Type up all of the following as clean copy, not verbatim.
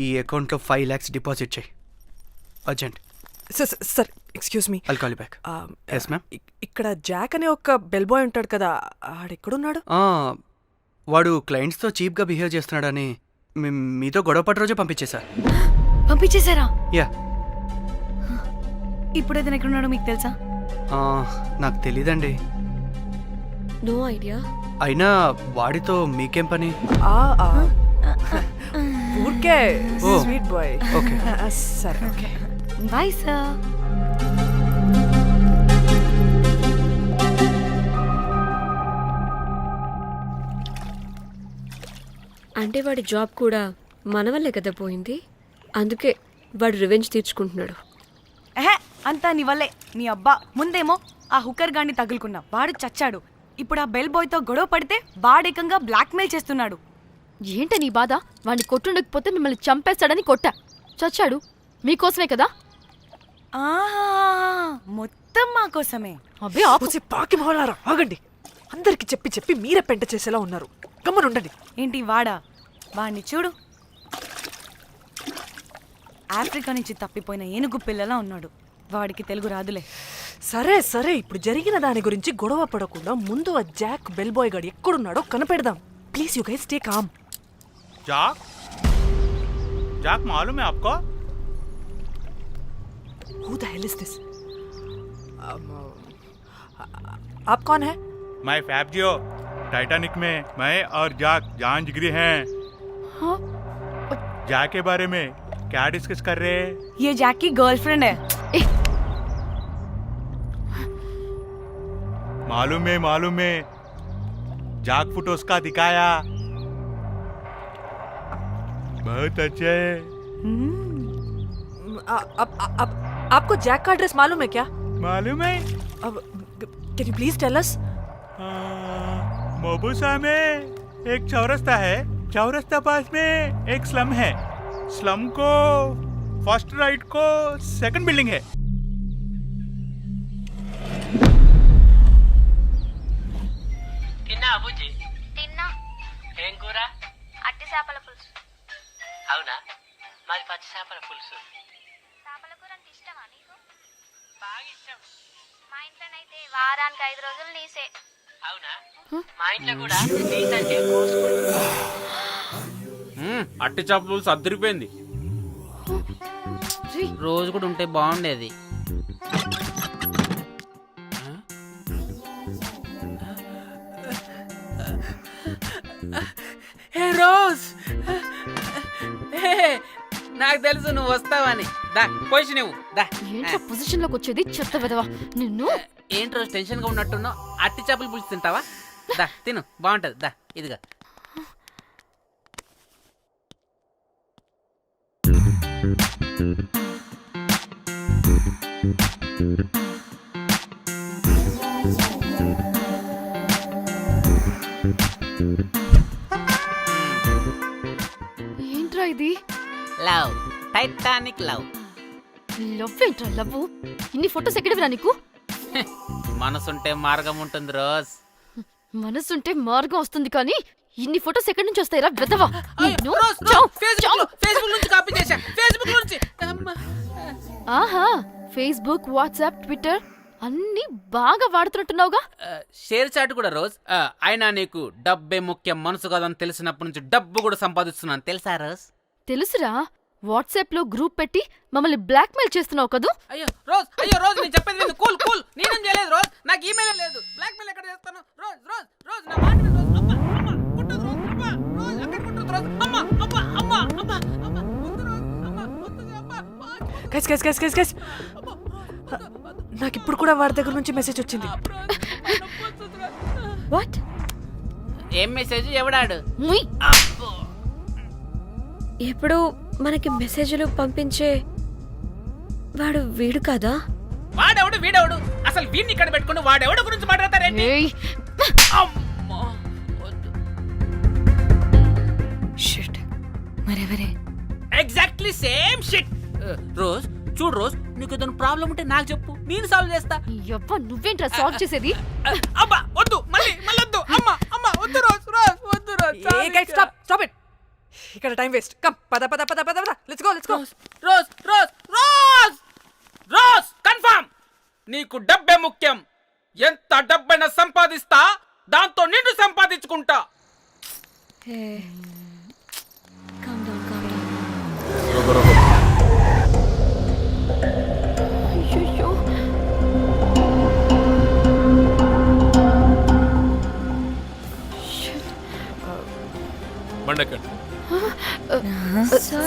ఈ అకౌంట్లో 5 lakhs deposit చేయి urgent. Sir excuse me. I'll call you back. Yes ma'am. ఇక్కడ జాక్ అనే ఒక బెల్ బాయ్ ఉంటాడు కదా, ఆడెక్కడున్నాడు? వాడు క్లయింట్స్తో చీప్గా బిహేవ్ చేస్తున్నాడని మీతో గొడవ పడి రోజే పంపించేశారా? యా. ఇప్పుడు ఏదైనా ఎక్కడున్నాడో మీకు తెలుసా? నాకు తెలీదండి. No idea. అయినా వాడితో మీకేం పని? ఊరికే Oh. Sweet boy. ఓకే. సరే ఓకే. Bye sir. అంటే వాడి జాబ్ కూడా మన వల్లే కదా పోయింది, అందుకే వాడు రివెంజ్ తీర్చుకుంటున్నాడు. అంతా నీ వల్లే. నీ అబ్బా ముందేమో ఆ హుకర్ గాన్ని తగులుకున్నా, వాడు చచ్చాడు. ఇప్పుడు ఆ బెల్ బాయ్తో గొడవ పడితే వాడేకంగా బ్లాక్మెయిల్ చేస్తున్నాడు. ఏంట నీ బాధ? వాడిని కొట్టుండకపోతే మిమ్మల్ని చంపేస్తాడని కొట్టా. చచ్చాడు మీకోసమే కదా. మొత్తం మా కోసమే. అబ్బే ఆపు. పాకి మొహలారా ఆగండి. అందరికి చెప్పి చెప్పి మీరే పెంట చేసేలా ఉన్నారు. గమ్మనుండండి. ఏంటి వాడా? వాడిని చూడు, ఆఫ్రికా నుంచి తప్పిపోయిన ఏనుగు పిల్లలా ఉన్నాడు. వాడికి తెలుగు రాదులే. సరే సరే, ఇప్పుడు జరిగిన దాని గురించి గొడవ పడకుండా ముందు ఆ జాక్ బెల్ బాయ్ గాడు ఎక్కడున్నాడో కనిపెడదాం. Please you guys stay calm. जाक जाक मालूम है आपको? Who the hell is this? आप कौन है? मैं फैब्जियो, टाइटैनिक में मैं और जाक जान जिगरी हैं। हाँ? जाक के बारे में क्या डिस्कस कर रहे हैं? ये जैक की गर्लफ्रेंड है. मालूम है जाक फोटोस का दिखाया, बहुत अच्छे है. आपको जैक का एड्रेस मालूम है क्या? मालूम है. अब can you please tell us? Mombasa में एक चौरस्ता है, चौरस्ता पास में एक स्लम है, स्लम को फर्स्ट राइट को सेकंड बिल्डिंग है. తిన్నా అబుజ్జి? తిన్నా. ఏం కూర? అట్టి చేపల పులుసు. అవునా, మాది పచ్చి చేపల పులుసు. చేపల కూర అంటే ఇష్టమా నీకు? బాగా ఇష్టం. మా ఇంట్లోనైతే వారానికి 5 రోజులు నీసే. అవునా, మా ఇంట్లో కూడా నీకంటే కోసుకుంటా. అట్టి చేపలు సర్దిరిపోయింది. రోజు కూడా ఉంటే బాగుండేది. హే రోజ్, నాకు తెలుసు నువ్వు వస్తావని. దా పొజిషన్ ఇవ్వు. దా. ఏంట్రా పొజిషన్ లోకి వచ్చేది చెత్త విధవా నిన్ను. ఏంటి రోజు టెన్షన్ గా ఉన్నట్టున్నావు? అట్టి చేపలు పులుసు తింటావా? దా తిను, బాగుంటది. దా ఇదిగా. ఏంట్రా ఇది? Love, Titanic love. లవ్ ఏంట్రా లవ్? ఇన్ని ఫొటోస్ ఎక్కడివిరా నీకు? మనసుంటే మార్గం ఉంటుంది రోజ్. మనసుంటే మార్గం వస్తుంది కానీ ఇన్ని ఫొటోస్ ఎక్కడి నుంచి వస్తాయిరా విధవా? ఫేస్బుక్ నుంచి కాపీ చేశా. ఫేస్బుక్ నుంచి. ఆహా, ఫేస్బుక్, వాట్సాప్, ట్విట్టర్ అన్ని బాగా వాడుతున్నట్టున్నావుగా. షేర్ చాట్ కూడా రోజ్. అయినా నీకు డబ్బే ముఖ్యం, మనసు కాదని తెలిసినప్పటి నుంచి డబ్బు కూడా సంపాదిస్తున్నాను తెలుసా రోజ్? తెలుసురా, వాట్సాప్ లో గ్రూప్ పెట్టి మమ్మల్ని బ్లాక్మెయిల్ చేస్తున్నావు కదూ. అయ్యో రోజ్ నేను చెప్పేది విను. కూల్ నేనేం చేయలేదు రోజ్. నాకు ఈమెయిల్ లేదు. బ్లాక్మెయిల్ ఎక్కడ చేస్తాను రోజ్? నా మాట విను రోజ్. అమ్మా పుట్టదు రోజ్. అమ్మా రోజ్ అక్కడ పుట్టదు రోజ్. అమ్మా వద్దు రోజ్. అమ్మా వద్దు. అమ్మా గైస్ నాకు ఇప్పుడు కూడా వాడి దగ్గర నుంచి మెసేజ్ వచ్చింది. వాట్? ఏం మెసేజ్? ఎవడాడు? ఎప్పుడు మనకి మెసేజ్లు పంపించే వాడు వీడు కదా? వాడెవడు వీడెవడు? అసలు వీడిని ఇక్కడ పెట్టుకుని వాడెవడు గురించి మాట్లాడతారేంటి? షిట్, మరెవరే? Exactly same shit. రోజ్ చూడు రోజ్, నీకు ఏదైనా ప్రాబ్లం ఉంటే నాకు చెప్పు, నేను సాల్వ్ చేస్తా. నువ్వేంట్రా సాల్వ్ చేసేది? అబ్బా వద్దు, మళ్ళీ వద్దు. అమ్మా వద్దు రోజ్. వద్దు రోజ్. Stop it. ఇక్కడ టైం వేస్ట్. కమ్ పద పద పద పద పద. Let's go. Rose rose rose rose confirm. నీకు డబ్బే ముఖ్యం. ఎంత డబ్బైనా సంపాదిస్తా, దాంతో నిన్ను సంపాదించుకుంటా. బండెక్కండి,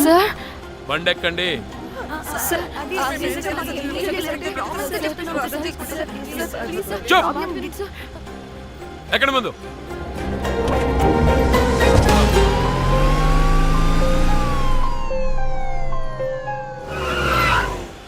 సార్ బండెక్కండి. చూప్, ఎక్కడ ముందు.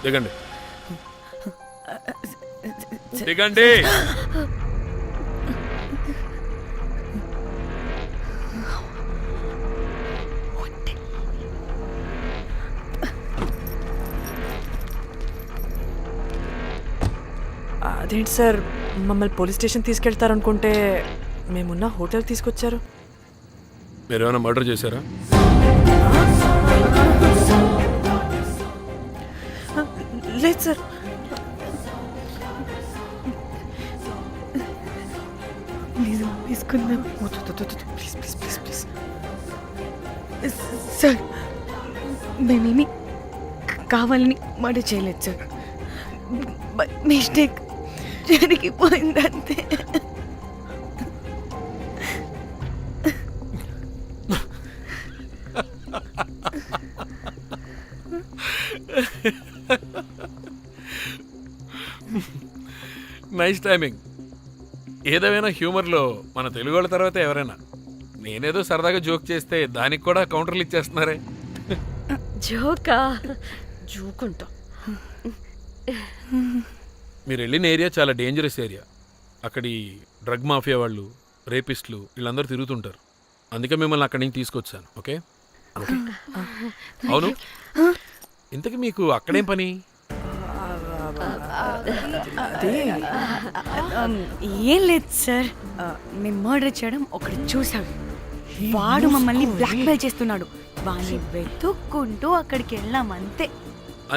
దిగండి, దిగండి. అదేంటి సార్, మమ్మల్ని పోలీస్ స్టేషన్ తీసుకెళ్తారనుకుంటే మేమున్న హోటల్ తీసుకొచ్చారు. మీరేమైనా మర్డర్ చేశారా? లేదు sir. Please please please please. Sir మేమేమి కావాలని మర్డర్ చేయలేదు సార్. మిస్టేక్ జరిగిపోయిందంతే. Nice timing. ఏదేమైనా హ్యూమర్లో మన తెలుగు వాళ్ళ తర్వాత ఎవరైనా. నేనేదో సరదాగా జోక్ చేస్తే దానికి కూడా కౌంటర్లు ఇచ్చేస్తున్నారే. జోకా? జోకుంటా. మీరు వెళ్ళిన ఏరియా చాలా డేంజరస్ ఏరియా. అక్కడి డ్రగ్ మాఫియా వాళ్ళు, రేపిస్టులు వీళ్ళందరూ తిరుగుతుంటారు. అందుకే మిమ్మల్ని అక్కడి నుంచి తీసుకొచ్చాను. ఓకే? అవును, ఇంతకీ మీకు అక్కడేం పని? ఏం లేదు సార్, మేము మర్డర్ చేయడం ఒకటి చూసాడు. వాడు మమ్మల్ని బ్లాక్మెయిల్ చేస్తున్నాడు. వాడిని వెతుక్కుంటూ అక్కడికి వెళ్ళాం. అంతే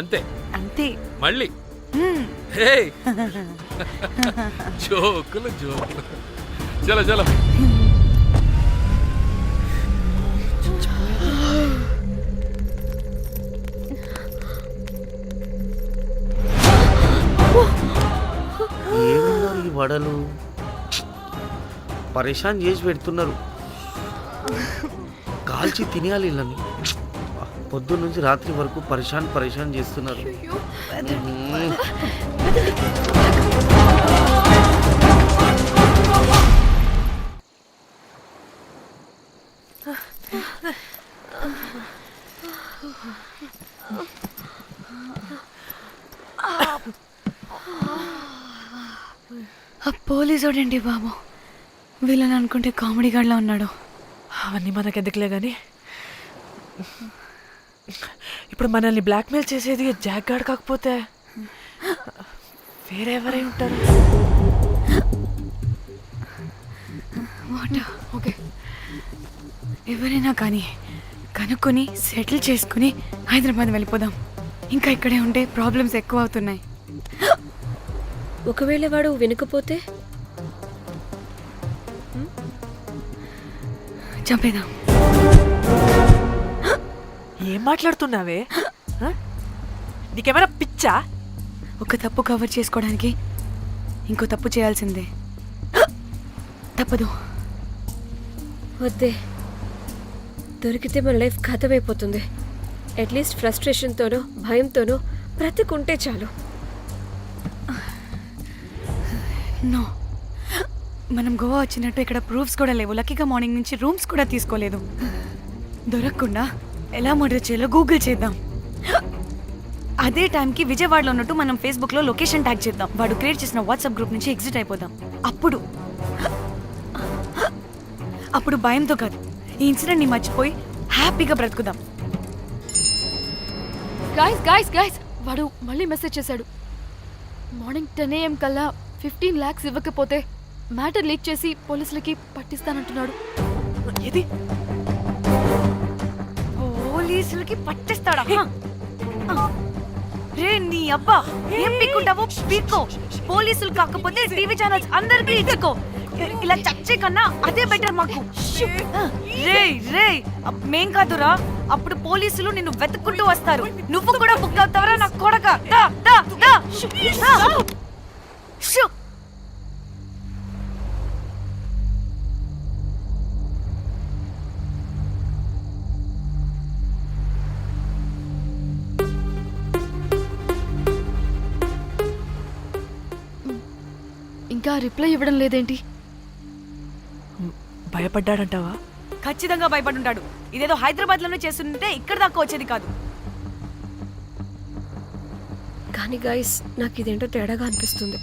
అంతే అంతే. మళ్ళీ హే జోకులు జోకులు. చలో చలో. ఏమున్నారు ఈ వడలు, పరేషాన్ చేసి పెడుతున్నారు. కాల్చి తినేయాలి ఇళ్ళని. పొద్దున్న నుంచి రాత్రి వరకు పరేషాన్ చేస్తున్నారు. పోలీసోడండి బాబు. వీళ్ళని అనుకుంటే కామెడీ గాడ్లా ఉన్నాడు. అవన్నీ మనకెందుకులే కానీ, ఇప్పుడు మనల్ని బ్లాక్మెయిల్ చేసేది జాక్ గార్డ్ కాకపోతే వేరే ఎవరై ఉంటారు? ఓకే, ఎవరైనా కానీ కనుక్కొని సెటిల్ చేసుకుని హైదరాబాద్ వెళ్ళిపోదాం. ఇంకా ఇక్కడే ఉంటే ప్రాబ్లమ్స్ ఎక్కువ అవుతున్నాయి. ఒకవేళ వాడు వినకపోతే చంపేదాం. ఏం మాట్లాడుతున్నావే? నీకేమైనా పిచ్చా? ఒక తప్పు కవర్ చేసుకోవడానికి ఇంకో తప్పు చేయాల్సిందే. తప్పదు. వద్దే, దొరికితే మన లైఫ్ ఖతమైపోతుంది. అట్లీస్ట్ ఫ్రస్ట్రేషన్తోనో భయంతోనో బ్రతుకుంటే చాలు. నో, మనం గోవా వచ్చినట్టు ఇక్కడ ప్రూఫ్స్ కూడా లేవు. లక్కీగా మార్నింగ్ నుంచి రూమ్స్ కూడా తీసుకోలేదు. దొరకకుండా ఎలా మర్డర్ చేయాలో గూగుల్ చేద్దాం. అదే టైంకి విజయవాడలో ఉన్నట్టు మనం ఫేస్బుక్లో లొకేషన్ ట్యాగ్ చేద్దాం. వాడు క్రియేట్ చేసిన వాట్సాప్ గ్రూప్ నుంచి ఎగ్జిట్ అయిపోదాం. అప్పుడు భయంతో కాదు, ఈ ఇన్సిడెంట్ని మర్చిపోయి హ్యాపీగా బ్రతుకుదాం. గైస్ గైస్ గైస్, వాడు మళ్ళీ మెసేజ్ చేశాడు. మార్నింగ్ 10 AM కల్లా 15 lakhs ఇవ్వకపోతే మ్యాటర్ లీక్ చేసి పోలీసులకి పట్టిస్తానంటున్నాడు. ఏది? పోలీసులకి పట్టేస్తాడా రే నీ అబ్బా ఏం పీక్కుంటావో పీక్కో పోలీసులు కాకపోతే టీవీ ఛానల్స్ అందరికీ ఇచ్చుకో ఇలా చచ్చే కన్నా అదే బెటర్ మాకు రే రే మేం కాదురా అప్పుడు పోలీసులు నిన్ను వెతుక్కుంటూ వస్తారు నువ్వు కూడా బుక్ అవుతావరా నా కొడక దా దా దా దా. షూ. ఇంకా రిప్లై ఇవ్వడం లేదేంటి? భయపడ్డాడంటావా? ఖచ్చితంగా భయపడుంటాడు ఇదేదో హైదరాబాద్ లోనే చేస్తుంటే ఇక్కడ దాకా వచ్చేది కాదు. కానీ గైస్ నాకు ఇదేంటో తేడాగా అనిపిస్తుంది.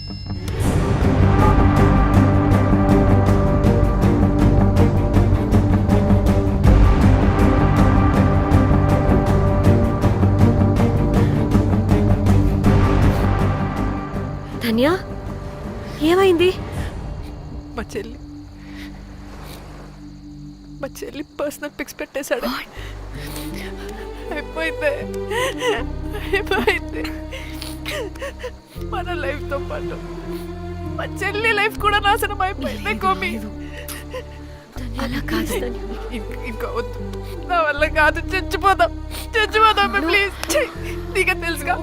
ధన్య ఏమైంది? మా చెల్లి పర్సనల్ పిక్స్ పెట్టేశాడు. అయిపోయింది మన లైఫ్ తో పాటు మా చెల్లి లైఫ్ కూడా నాశనం అయిపోయింది. కోమి అలా కాదు ఇంకా వద్దు, నా వల్ల కాదు, చచ్చిపోదాం ప్లీజ్. నీకే తెలుసుగా